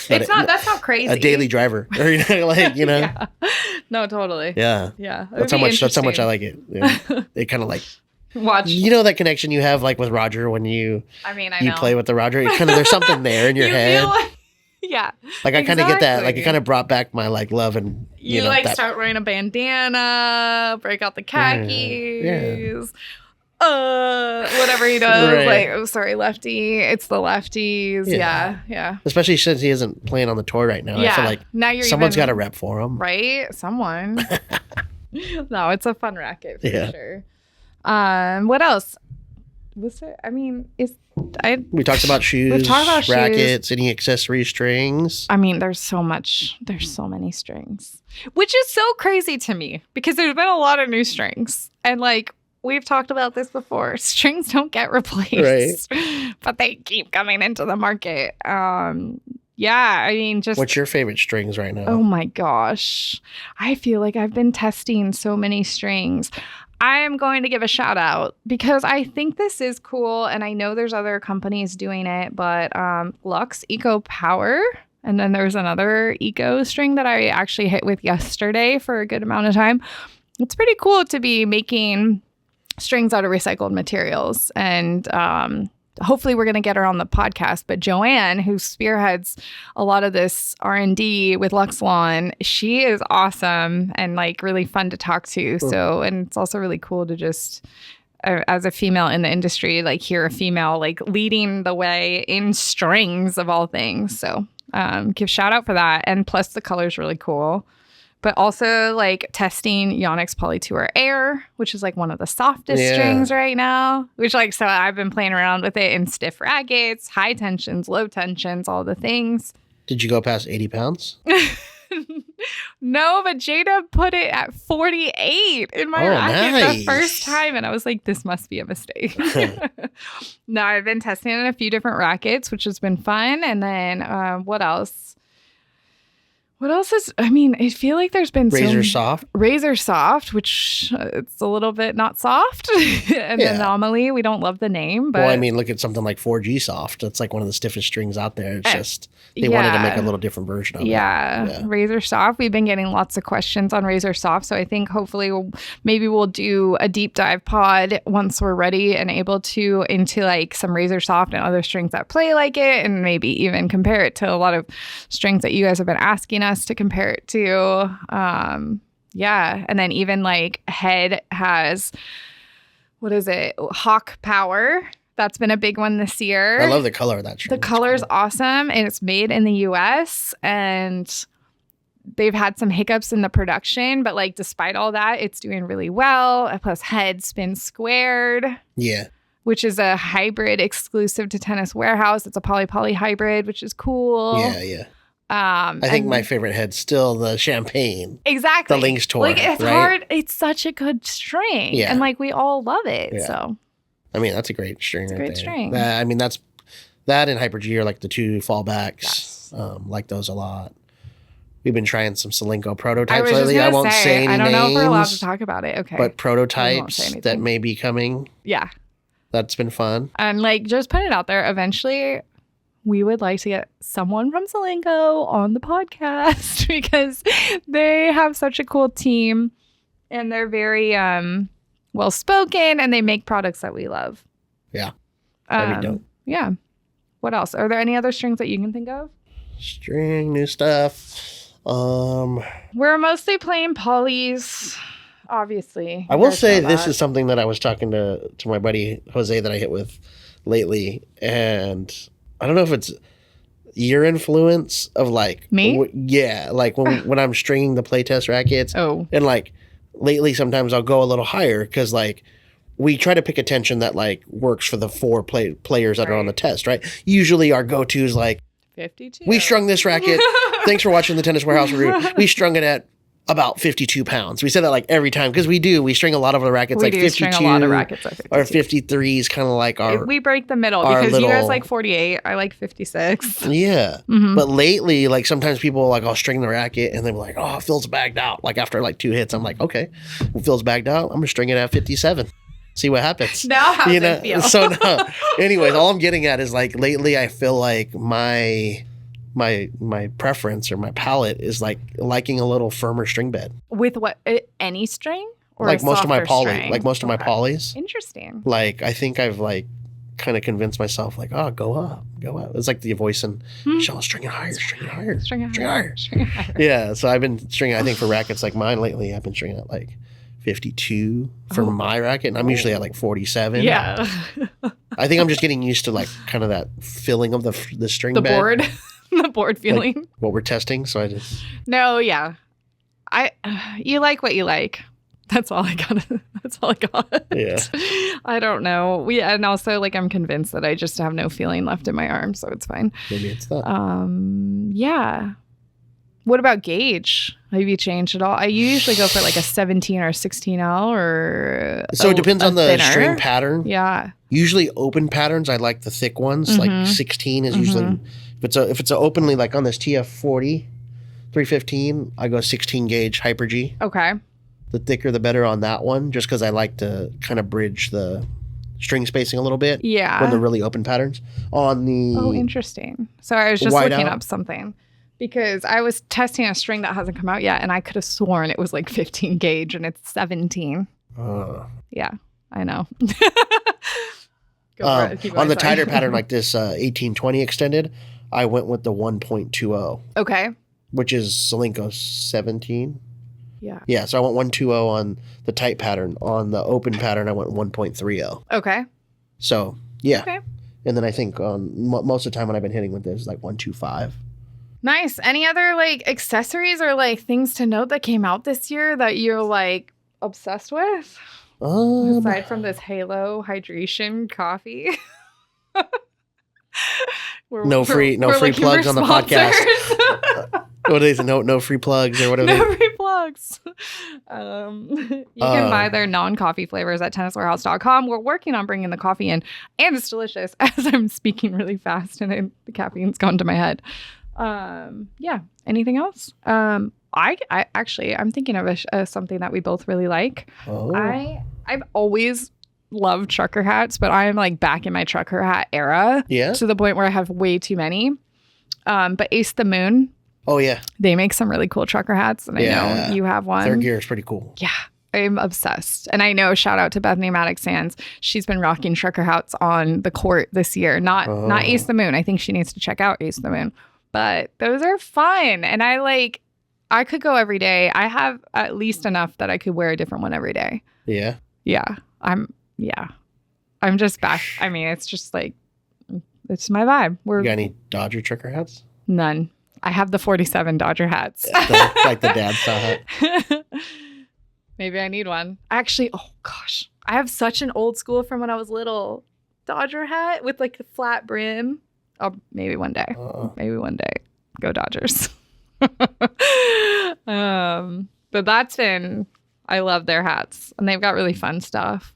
That's not crazy. a daily driver, or like Yeah. No, totally. yeah. Yeah. That's how much I like it. Yeah. It kind of like, watch. you know, that connection you have like with Roger when you I mean, I you know. play with the Roger. It kind of there's something there in your You head. feel like, yeah. Like I kind of get that. Like Exactly. it kind of brought back my like love and You know, like that, start wearing a bandana, break out the khakis. Whatever he does. Right. Like, oh, sorry, lefty. It's the lefties. Yeah. Yeah. especially since he isn't playing on the tour right now. Yeah. I feel like Now you're someone's even- got to rep for him. Right? Someone. No, it's a fun racket for Yeah. sure. What else? Was there? I mean, We talked about shoes, We've talked about shoes. rackets, any accessory strings. I mean, there's so many strings, which is so crazy to me because there's been a lot of new strings. And like, we've talked about this before. Strings don't get replaced, but they keep coming into the market. Yeah, I mean, just. What's your favorite strings right now? Oh my gosh. I feel like I've been testing so many strings. I am going to give a shout out because I think this is cool and I know there's other companies doing it, but Luxe Eco Power, and then there's another Eco string that I actually hit with yesterday for a good amount of time. It's pretty cool to be making strings out of recycled materials, and hopefully we're going to get her on the podcast. But Joanne, who spearheads a lot of this R&D with Luxlon, she is awesome and like really fun to talk to. So, and it's also really cool to just, as a female in the industry, like hear a female like leading the way in strings of all things. So give shout out for that. And plus the color's really cool. But also like testing Yonex Polytour Air, which is like one of the softest strings right now. Which like, so I've been playing around with it in stiff rackets, high tensions, low tensions, all the things. Did you go past 80 pounds? No, but Jada put it at 48 in my racket the first time. And I was like, this must be a mistake. No, I've been testing in a few different rackets, which has been fun. And then what else? What else is, I mean, I feel like there's been Razor Soft. Razor Soft, which it's a little bit not soft. An anomaly. We don't love the name, but. Well, I mean, look at something like 4G Soft. It's like one of the stiffest strings out there. It's just, they wanted to make a little different version of it. Yeah, Razor Soft. We've been getting lots of questions on Razor Soft. So I think hopefully maybe we'll do a deep dive pod once we're ready and able to into like some Razor Soft and other strings that play like it, and maybe even compare it to a lot of strings that you guys have been asking us to compare it to. And then even like Head has, what is it? Hawk Power. That's been a big one this year. I love the color of that string. The color is awesome, and it's made in the US, and they've had some hiccups in the production, but like despite all that, it's doing really well. Plus Head Spin Squared. Yeah. Which is a hybrid exclusive to Tennis Warehouse. It's a poly hybrid, which is cool. Yeah. I think my favorite head's still the Champagne. Exactly. The Lynx Tour. Like, it's right? hard. It's such a good string. Yeah. And like we all love it. Yeah. So I mean, that's a great string right there. great string. I mean, that and Hyper G are like the two fallbacks. Yes. Like those a lot. We've been trying some Solinco I prototypes was just lately. I gonna won't say any I don't know if we're allowed to names, talk about it. Okay. but say prototypes anything. that may be coming. Yeah. That's been fun. And like just put it out there. Eventually we would like to get someone from Solinco on the podcast because they have such a cool team and they're very well spoken and they make products that we love. Yeah. That'd be dope. Yeah. What else? Are there any other strings that you can think of? String, new stuff. We're mostly playing polys, obviously. I will say this is something that I was talking to my buddy Jose that I hit with lately, and I don't know if it's your influence of like me. Like when I'm stringing the playtest rackets. Oh, and like lately, sometimes I'll go a little higher because like we try to pick a tension that like works for the four players that are on the test, right? Usually our go-to is like 52. We strung this racket. Thanks for watching the Tennis Warehouse review. We strung it at about 52 pounds. We say that like every time because we do. We string a lot of the rackets like 52 string a lot of rackets at 52. or 53 is kind of like our. We break the middle our because you guys little- like 48. I like 56. Yeah. Mhm. But lately, like sometimes people like I'll string the racket and they're like, oh, it feels bagged out. Like after like 2 hits, I'm like, okay, it feels bagged out. I'm gonna string it at 57. See what happens. Now how's it feel? So now, anyways, all I'm getting at is like lately I feel like my preference or my palate is like liking a little firmer string bed. With what? Any string? Or Like a most of my softer poly, string? like most of my Okay. polys. Interesting. Like I think I've like kind of convinced myself like, oh, go up. It's like the voice and Michelle, string it higher, string it higher, String it string it higher. higher. String it higher. Yeah, so I've been stringing. I think for rackets like mine lately, I've been stringing at like 52 for Oh. my racket, and I'm usually at like 47. Yeah. I think I'm just getting used to like kind of that feeling of the string The bed, board. The board feeling. what we're testing. So I just No, yeah. You like what you like. That's all I got. That's all I got. Yeah. I don't know. And also like I'm convinced that I just have no feeling left in my arm, so it's fine. maybe it's that. Yeah. What about gauge? Have you changed at all? I usually go for like a 17 or 16L or So it depends a on the thinner. string pattern. Yeah. Usually open patterns, I like the thick ones. Like 16 is usually if it's a openly like on this TF40 315, I go 16 gauge Hyper G. Okay. The thicker the better on that one, just because I like to kind of bridge the string spacing a little bit Yeah. when they're really open patterns. On the Oh, interesting. So I was just White looking out. up something because I was testing a string that hasn't come out yet, and I could have sworn it was like 15 gauge, and it's 17. Yeah, I know. Go for it. Keep on going, the sorry. tighter pattern like this 1820 extended, I went with the 1.20, Okay. which is Solinko 17. Yeah. Yeah, so I went 120 on the tight pattern. On the open pattern, I went 1.30. Okay. So yeah, Okay. and then I think on most of the time when I've been hitting with this, like 125. Nice. Any other like accessories or like things to note that came out this year that you're like obsessed with? Aside from this Halo hydration coffee. No free looking for plugs on the podcast. sponsors. What is it? No free plugs or whatever. No free plugs. You can buy their non-coffee flavors at tenniswarehouse.com. We're working on bringing the coffee in, and it's delicious as I'm speaking really fast and the caffeine's gone to my head. Yeah. Anything else? I actually, I'm thinking of something that we both really like. Oh. I've always loved trucker hats, but I'm like back in my trucker hat era Yeah. to the point where I have way too many. But Ace the Moon, Oh yeah. they make some really cool trucker hats, and I Yeah. know you have one. Third gear is pretty cool. Yeah, I'm obsessed. And I know, shout out to Bethany Maddox Sands. She's been rocking trucker hats on the court this year. Not Ace the Moon. I think she needs to check out Ace the Moon. But those are fun. And I could go every day. I have at least enough that I could wear a different one every day. Yeah. Yeah. I'm just back. I mean, it's just like, it's my vibe. You got any Dodger trucker hats? None. I have the 47 Dodger hats. Like the dad style hat. Maybe I need one. Actually, oh gosh. I have such an old school from when I was little Dodger hat with like the flat brim. Oh, maybe one day. Maybe one day. Go Dodgers. But I love their hats, and they've got really fun stuff.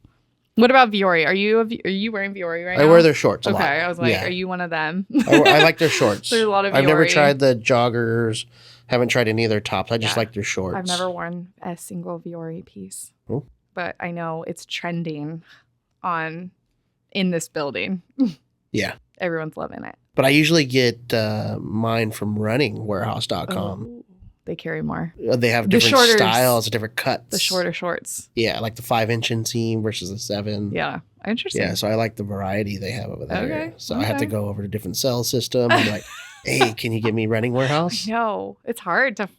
What about Viore? Are you wearing Viore right now? I wear their shorts a lot. Okay, I was like, Yeah. are you one of them? I like their shorts. There's a lot of I've never Viore. tried the joggers. Haven't tried any of their tops. I just Yeah. like their shorts. I've never worn a single Viore piece, Oh. but I know it's trending in this building. Yeah. Everyone's loving it. But I usually get mine from runningwarehouse.com. Oh, they carry more. They have The different shorters. styles, different cuts. The shorter shorts. Yeah, like the 5-inch inseam versus the 7. Yeah. Interesting. Yeah, so I like the variety they have over there. Okay, So I have to okay. go over to different cell system and be like, hey, can you give me Running Warehouse? No, it's hard to.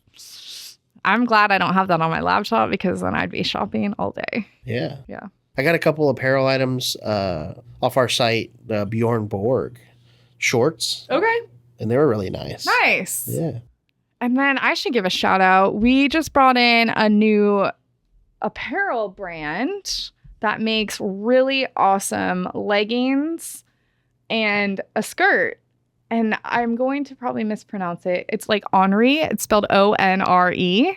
I'm glad I don't have that on my laptop because then I'd be shopping all day. Yeah. Yeah. I got a couple apparel items off our site, Bjorn Borg shorts, Okay. and they were really nice. Nice. Yeah. And then I should give a shout out. We just brought in a new apparel brand that makes really awesome leggings and a skirt. and I'm going to probably mispronounce it. It's like Henri. It's spelled ONRE.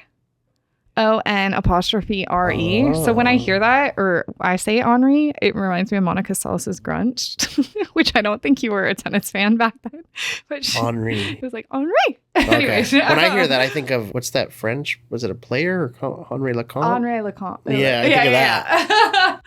ON''RE. So when I hear that, or I say Henri, it reminds me of Monica Seles' Grunch, which I don't think you were a tennis fan back then. But Henri. It was like Henri. Okay. Anyways, When I hear that, I think of, what's that French? Was it a player or Henri Lecomte? Henri Lecomte. Yeah, I think of that.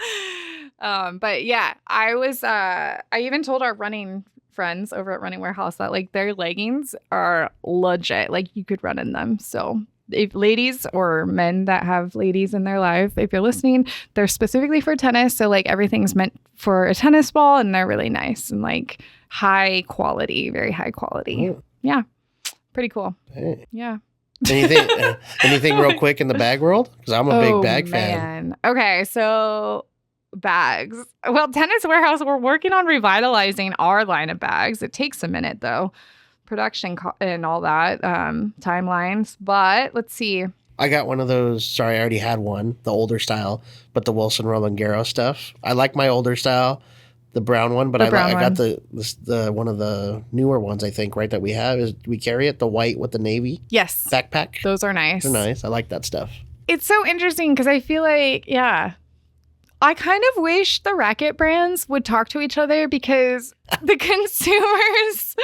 Yeah. But yeah, I was, I even told our running friends over at Running Warehouse that like their leggings are legit. Like you could run in them. So if ladies or men that have ladies in their life, if you're listening, they're specifically for tennis. So like everything's meant for a tennis ball, and they're really nice and like high quality, very high quality. Oh. Yeah. Pretty cool. Hey. Yeah. Anything real quick in the bag world? Because I'm a big bag fan. Man. Okay, so bags. Well, Tennis Warehouse, we're working on revitalizing our line of bags. It takes a minute though. Production and all that, timelines. But let's see. I got one of those. Sorry, I already had one, the older style, but the Wilson Roland Garros stuff. I like my older style, the brown one, but I got the one of the newer ones. I think that we have is we carry it, the white with the navy. Yes, backpack. Those are nice. They're nice. I like that stuff. It's so interesting because I feel like I kind of wish the racket brands would talk to each other because the consumers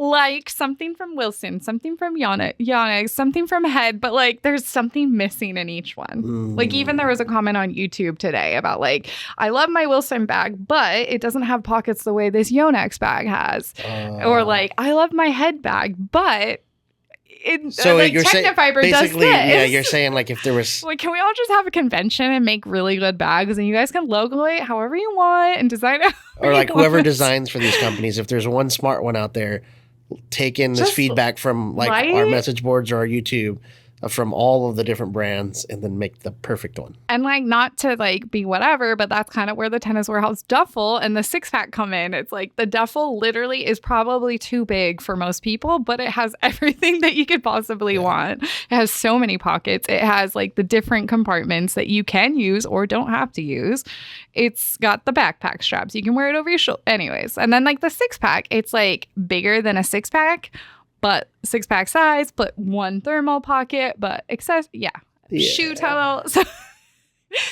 like something from Wilson, something from Yonex, something from Head, but like there's something missing in each one. Like even there was a comment on YouTube today about like, I love my Wilson bag, but it doesn't have pockets the way this Yonex bag has. Or like, I love my Head bag, but like you're Technofiber does this. Yeah, you're saying like if there was like, can we all just have a convention and make really good bags, and you guys can logo it however you want and design it, or like whoever designs for these companies. If there's one smart one out there, take in this feedback from like our message boards or our YouTube from all of the different brands, and then make the perfect one. And like, not to like be whatever, but that's kind of where the Tennis Warehouse duffel and the 6-pack come in. It's like the duffel literally is probably too big for most people, but it has everything that you could possibly want. It has so many pockets. It has like the different compartments that you can use or don't have to use. It's got the backpack straps. You can wear it over your shoulder. Anyways. And then like the 6-pack, it's like bigger than a 6-pack. But 6-pack size, but one thermal pocket, but shoe tunnel. So,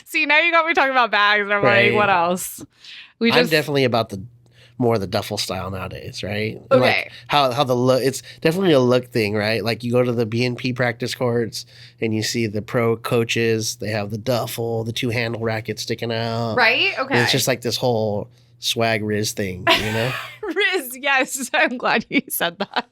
see, now you got me talking about bags, and I'm like, what else? I'm definitely about the duffel style nowadays, right? Okay. Like how the look, it's definitely a look thing, right? Like you go to the BNP practice courts and you see the pro coaches, they have the duffel, the 2-handle racket sticking out. Right? Okay. And it's just like this whole swag Riz thing, you know? Riz, yes. I'm glad you said that.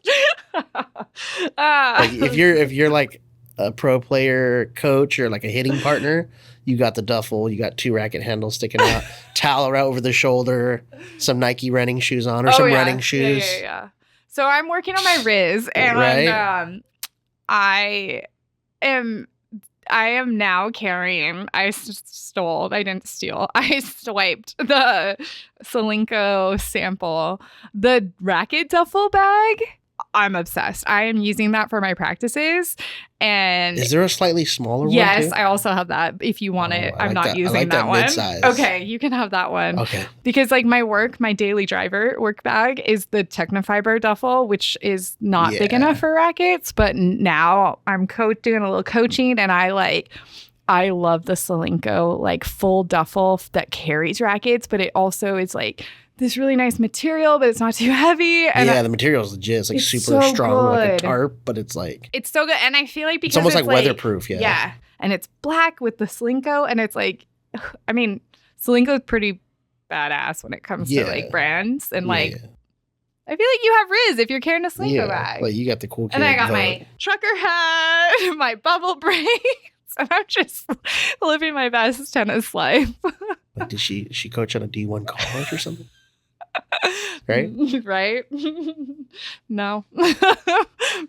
Like if you're like a pro player coach or like a hitting partner, you got the duffel, you got 2 racket handles sticking out, towel right over the shoulder, some Nike running shoes on, or some running shoes. Yeah. So I'm working on my Riz, and I am now carrying, I swiped the Solinco sample, the racket duffel bag. I'm obsessed. I am using that for my practices. And is there a slightly smaller one? Yes, too? I also have that if you want it. I'm not using that one. Mid-size. Okay, you can have that one. Okay. Because like my daily driver work bag is the Technofiber duffel, which is not big enough for rackets. But now I'm doing a little coaching, and I love the Solinco like full duffel that carries rackets, but it also is like this really nice material, but it's not too heavy. And the material is legit. It's like super strong, like a tarp, but it's like... It's so good. And I feel like because it's almost like weatherproof, Yeah. And it's black with the Solinco, and it's like, I mean, Solinco is pretty badass when it comes to like brands. And like, I feel like you have Riz if you're carrying a Solinco bag. Like you got the cool kid. And I got my trucker hat, my bubble braids, and I'm just living my best tennis life. Like, did she coach at a D1 college or something? Right? Right? No.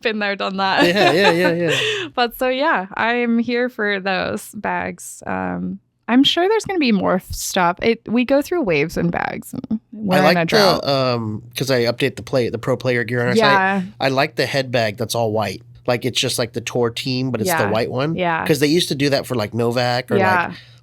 Been there, done that. Yeah. But so, yeah, I'm here for those bags. I'm sure there's going to be more stuff. We go through waves and bags. And we're in a drought. Because I update the pro player gear on our site. I like the head bag that's all white. Like it's just like the tour team, but it's the white one. Yeah. Because they used to do that for like Novak or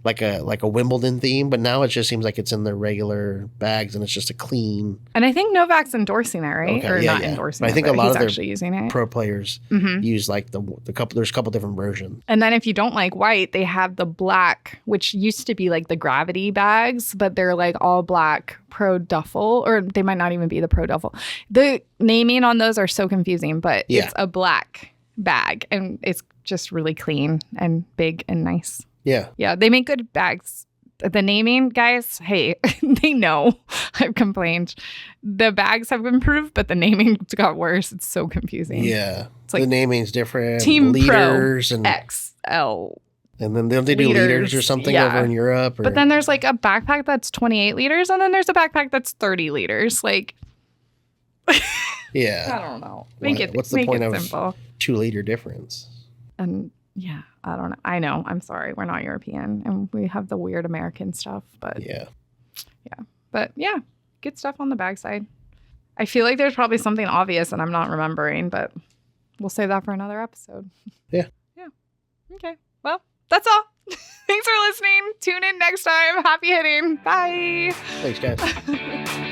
like a Wimbledon theme, but now it just seems like it's in the regular bags and it's just a clean. And I think Novak's endorsing it, right? Okay, Or yeah, not yeah. endorsing But I it, think but a lot he's of their actually using it. pro players Mhm. use like the couple. There's a couple different versions. And then if you don't like white, they have the black, which used to be like the gravity bags, but they're like all black pro duffel, or they might not even be the pro duffel. The naming on those are so confusing, but Yeah. it's a black bag and it's just really clean and big and nice. Yeah. Yeah, they make good bags. The naming, guys, hey, they know. I've complained. The bags have improved, but the naming got worse. It's so confusing. Yeah. It's like the naming's different. Team leaders Pro and XL. and then don't they do liters or Liters, something yeah. over in Europe? Or, But then there's like a backpack that's 28 liters, and then there's a backpack that's 30 liters. Like, yeah, I don't know. Make Why- it what's the make point it of- simple. 2 liter difference. And yeah, I don't know. I know. I'm sorry. We're not European, and we have the weird American stuff. But Yeah. Good stuff on the backside. I feel like there's probably something obvious that I'm not remembering, but we'll save that for another episode. Yeah. Yeah. Okay. Well, that's all. Thanks for listening. Tune in next time. Happy hitting. Bye. Thanks, guys.